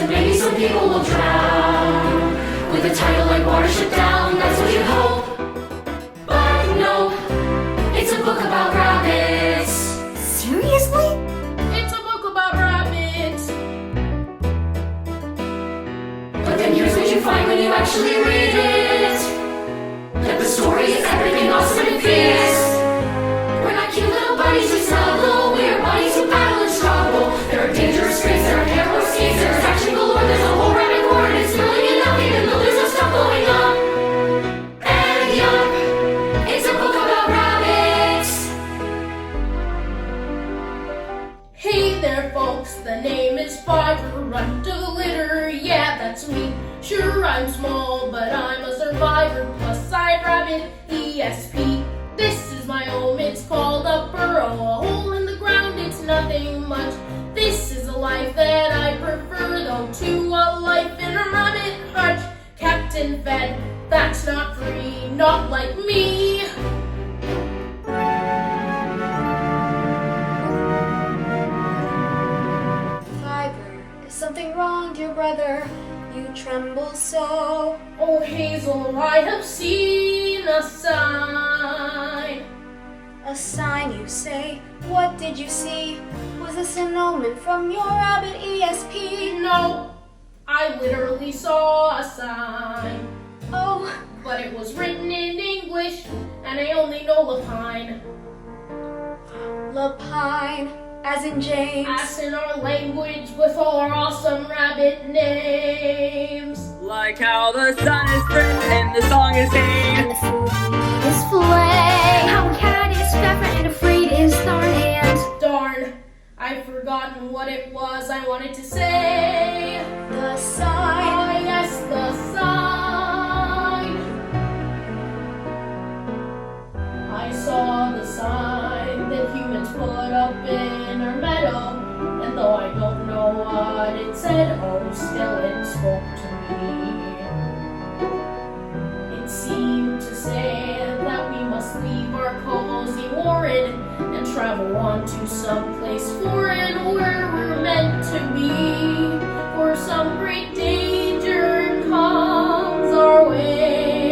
and maybe some people will drown. With a title like Watership Down, that's what you hope. But no, it's a book about rabbits. Seriously? It's a book about rabbits. But then here's what you find when you actually read it. That the story is everything awesome and fierce. We're not cute little bunnies who snuggle. We're bunnies who battle and struggle. There are dangerous screams, there are terrible schemes, there's action galore, there's a whole rabbit horde. It's thrilling enough even though there's no stuff blowing up. And yup, it's a book about rabbits. Hey there, folks, the name is Fiver, runt of the litter. Yeah, that's me. Sure, I'm small, but I'm a survivor. Plus, I rabbit ESP. This is my home, it's called a burrow. A hole in the ground, it's nothing much. This is a life that I prefer, though, to a life in a rabbit hutch. Captain fed, that's not free, not like me. Fiver, is something wrong, dear brother? You tremble so. Oh, Hazel, I have seen a sign. A sign, you say? What did you see? Was this an omen from your rabbit ESP? No, I literally saw a sign. Oh, But it was written in English, and I only know Lapine. Lapine, as in James. As in our language with all our awesome rabbit names. Like how the sun is spring and the song is hay. And the food is flay. How a cat is fat and afraid is thorn and Darn, I've forgotten what it was I wanted to say. the sign. Ah, yes, the sign. I saw the sign that humans put up in our meadow, and though I don't know what it said, oh, still it spoke to me. It seemed to say that we must leave our cozy warren and travel on to some place foreign where we're meant to be. For some great danger comes our way,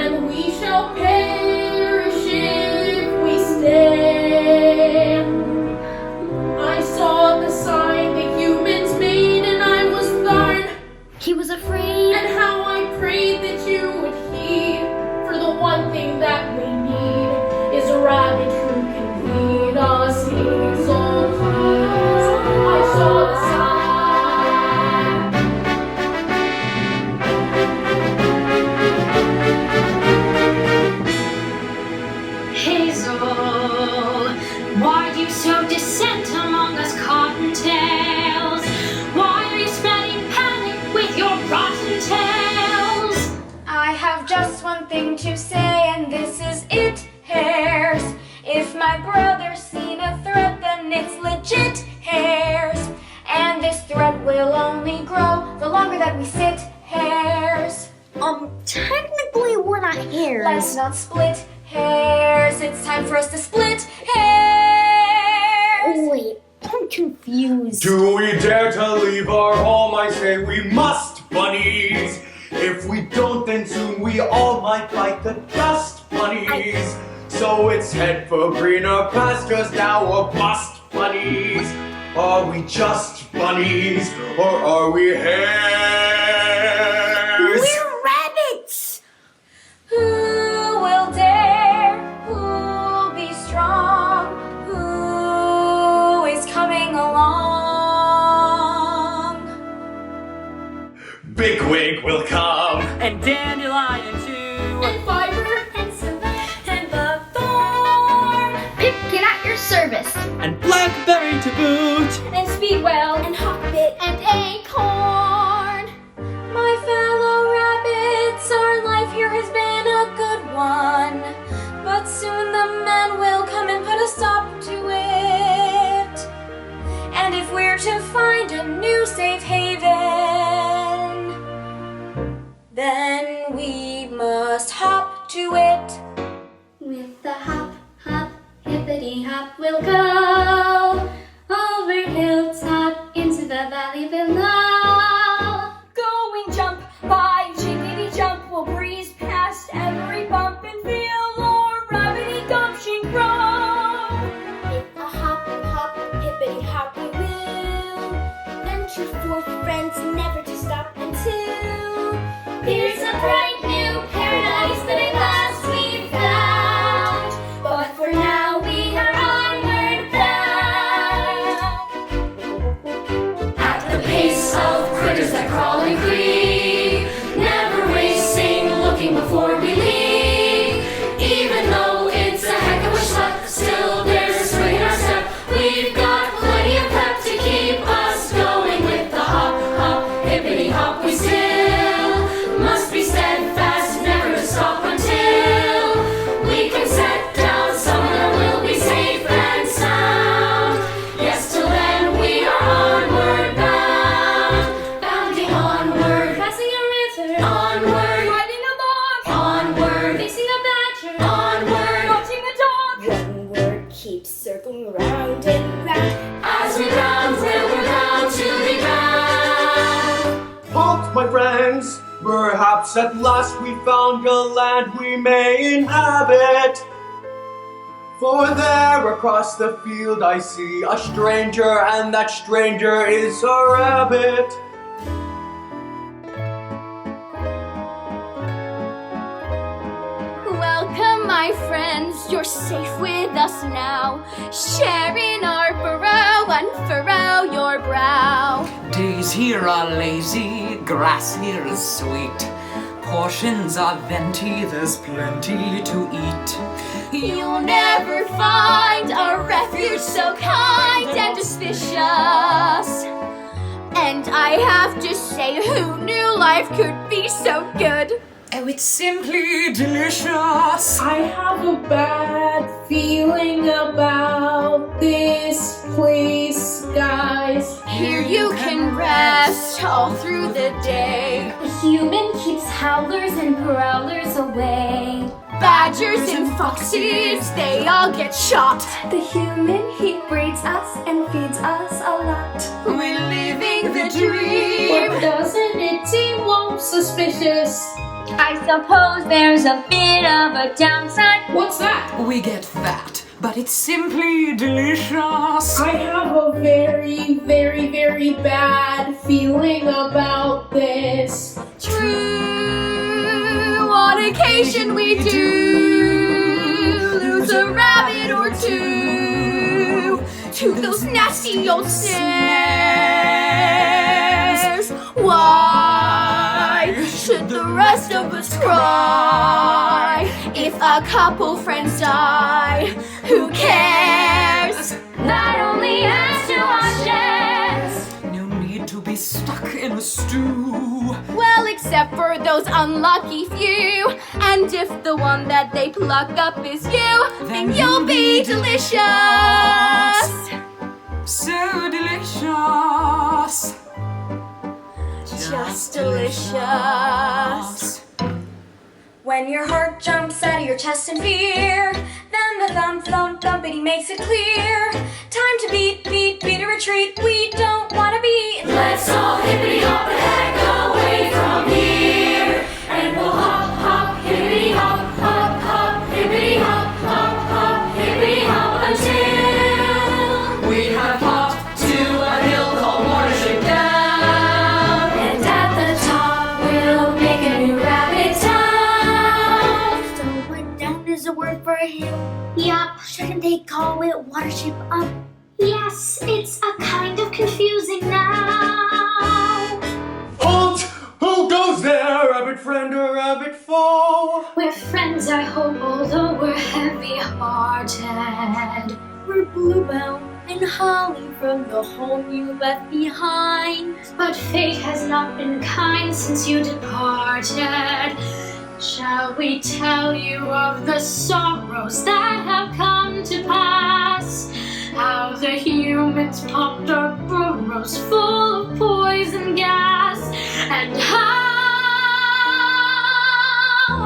and we shall perish if we stay. I saw the sign the humans made, and I was darn. He was afraid. And how I prayed that you would heed. For the one thing that we need is a rabbit who can lead us. Hazel, please. I saw the sign. Hazel, why do you sow dissent among us cottontails? Why are you spreading panic with your rotten tales? I have just one thing to say, and this is it, hares. If my brother's seen a thread, then it's legit hares. And this thread will only grow the longer that we sit, hares. Technically we're not hares. Let's not split hairs. It's time for us to split hairs. Wait, I'm confused. Do we dare to leave our home? I say we must, bunnies. If we don't, then soon we all might bite the dust, bunnies. So it's head for greener pastures now or bust, bunnies. Are we just bunnies or are we hares? We're rabbits! Who will dare? Who'll be strong? Who is coming along? Bigwig will come. And dandelion too. And Fiber. And Savannah and Buckthorn Pipkin at your service. And blackberry to boot. and Speedwell And Hawkbit and Acorn. My fellow rabbits, our life here has been a good one, but soon the men will come and put a stop to it. And if we're to find a new safe haven, then we must hop to it. With the hop, hop, hippity hop, we'll go over hilltop into the valley below. thinking before we leave. Even though it's a heck of a schlep, still there's a spring in our step. We've got plenty of pep to keep us going with the hop, hop, hippity hop. We still must be steadfast, never to stop until we can set down someone that will be safe and sound. Yes, till then we are onward bound, bounding onward, Passing a river, onward, riding a log, onward, facing a badger, onward. watching a dog. One word keeps circling round and round. As we round where we're bound to be bound. Halt, my friends! Perhaps at last we found a land we may inhabit. For there across the field I see a stranger, and that stranger is a rabbit. Welcome, my friends, you're safe with us now. Share in our burrow and furrow your brow. Days here are lazy, grass here is sweet. Portions are venti, there's plenty to eat. You'll never find a refuge so kind and auspicious. And I have to say, who knew life could be so good? Oh, it's simply delicious. I have a bad feeling about this place, guys. Here you can rest all through the day. The human keeps howlers and prowlers away. Badgers and foxes, they all get shot. The human, he breeds us and feeds us a lot. We're living the dream. But doesn't it seem most suspicious? I suppose there's a bit of a downside. What's that? We get fat, but it's simply delicious. I have a very, very, very bad feeling about this. True, on occasion we do lose a rabbit or two to those nasty old snares. Why should the rest of us cry if a couple friends die? Who cares? That only adds to our shares. No need to be stuck in a stew. Well, except for those unlucky few. And if the one that they pluck up is you, then you'll be delicious. So delicious. Just delicious. When your heart jumps out of your chest in fear, then the thump, thump, thumpity makes it clear. Time to beat, beat, beat a retreat. We don't want to be. Let's all hippity hop the heck away from here. And we'll hop, hop, hippity hop, hop, hop, hippity hop, hop, hop, hippity hop until we have hopped to a hill called Watership Down. And at the top we'll make a new rabbit town. So what down is a word for a hill? Yup. Shouldn't they call it Watership Up? Yes, it's a kind of confusing now. Halt! Who goes there? Rabbit friend or rabbit foe? We're friends, I hope, although we're heavy-hearted. We're bluebell and holly from the home you left behind. But fate has not been kind since you departed. Shall we tell you of the sorrows that have come to pass? How the humans popped our burrows full of poison gas, and how,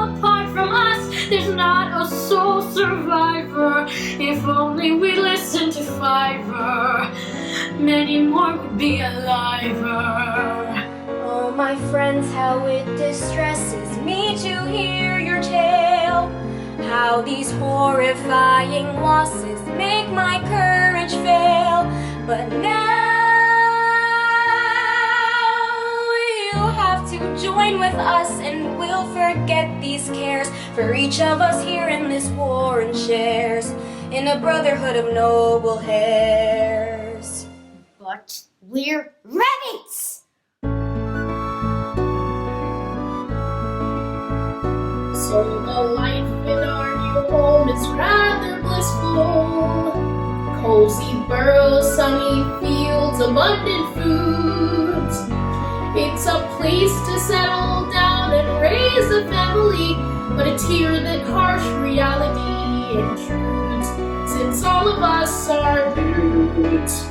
apart from us, there's not a sole survivor. If only we listened to Fiverr, many more would be aliver. Oh, my friends, how it distresses me to hear your tale. How these horrifying losses make my courage fail. But now you have to join with us, and we'll forget these cares. For each of us here in this warren shares in a brotherhood of noble hairs. But we're rabbits! So the life in our new home is rather blissful. Cozy burrows, sunny fields, abundant foods. It's a place to settle down and raise a family, but it's here that harsh reality intrudes, since all of us are dudes.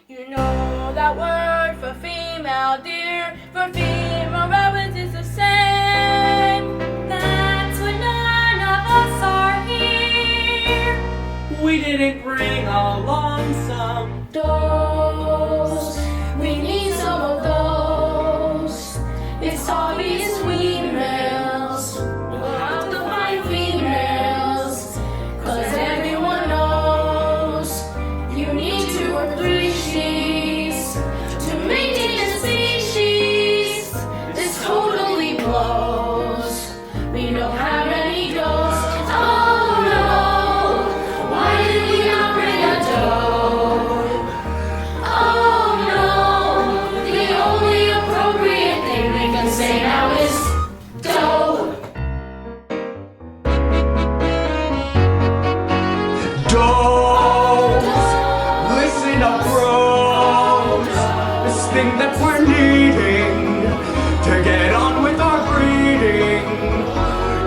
You know that word for female, dear, for female rabbits is the same. That's why none of us are here. We didn't bring along some Those, we need some of those. It's obvious we males will have to find females, 'cause everyone knows you need 2 or 3 she's to maintain a species. This totally blows. We don't have any ghosts. Oh no, why did we not bring a doe? Oh no, the only appropriate thing we can say now is doe. Don't listen up, bros. This thing that we're needing to get on with our breeding.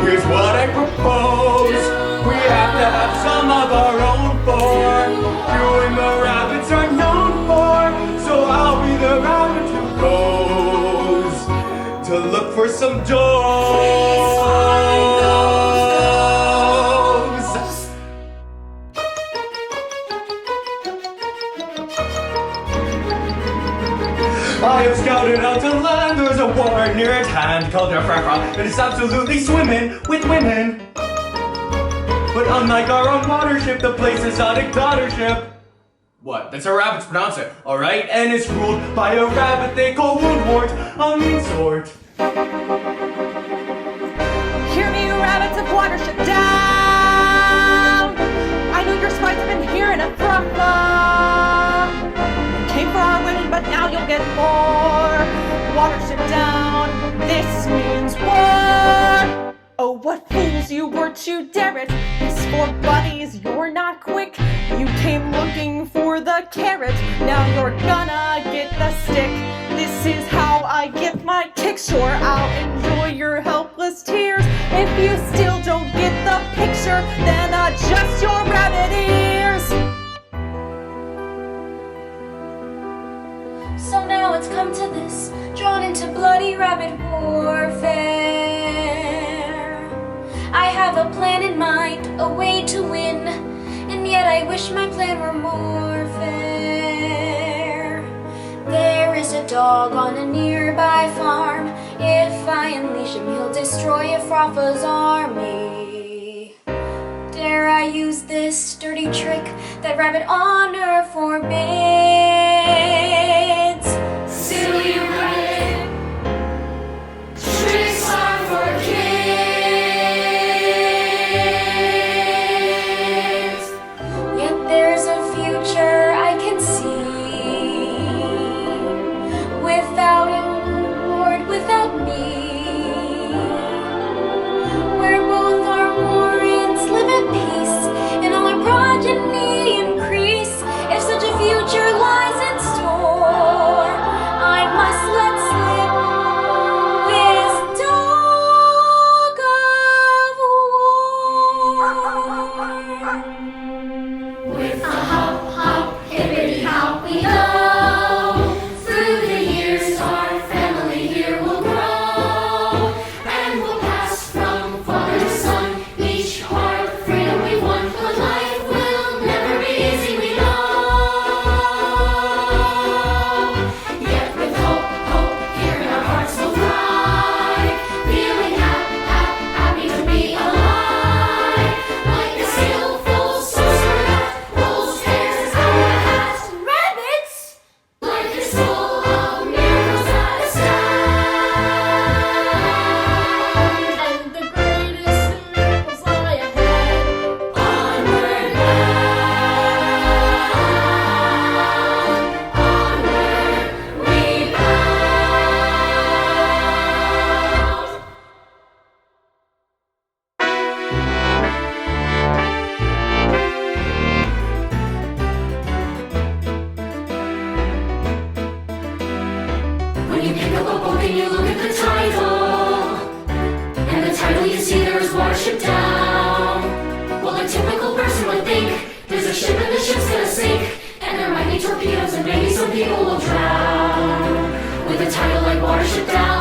Here's what I propose. We have to have some of our own for doing the rabbits are known for. So I'll be the rabbit who goes to look for some does. I have scouted out to land. There's a war near at hand called Jafrafra, and it's absolutely swimming with women. But unlike our own watership, the place is not a daughtership. What? That's how rabbits pronounce it, alright? And it's ruled by a rabbit they call Woundwort, a mean sort. Hear me, you rabbits of Watership, down! I know your spies have been here in a fruffa. Came for our women, but now you'll get more. Watership down, this means war! Oh, what fools you were to dare it! It's for bunnies, you're not quick. You came looking for the carrot, now you're gonna get the stick. This is how I get my kick. Sure, I'll enjoy your helpless tears. If you still don't get the picture, then adjust your rabbit ears. So now it's come to this, drawn into bloody rabbit warfare. I have a plan in mind, a way to win, and yet I wish my plan were more fair. There is a dog on a nearby farm. If I unleash him, he'll destroy Afrafa's army. Dare I use this dirty trick that rabbit honor forbids? Silly rabbit, tricks are for kids. Yet there's a future I can see, without a reward, without me, where both our warrants live at peace and all our progeny increase. If such a future lies you pick up a book and you look at the title, and the title you see there is Watership Down. Well, a typical person would think there's a ship and the ship's gonna sink, and there might be torpedoes and maybe some people will drown. With a title like Watership Down,